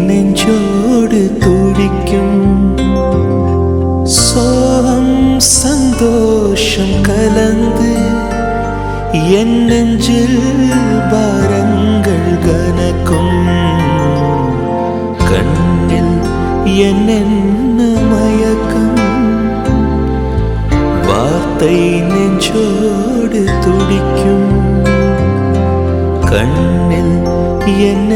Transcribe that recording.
நெஞ்சோடு துடிக்கும். சோகம் சந்தோஷம் கலந்து என் நெஞ்சில் பாரங்கள் கனக்கும். கண்ணில் என்ன மயக்கம், வார்த்தை நெஞ்சோடு துடிக்கும். கண்ணில் என்ன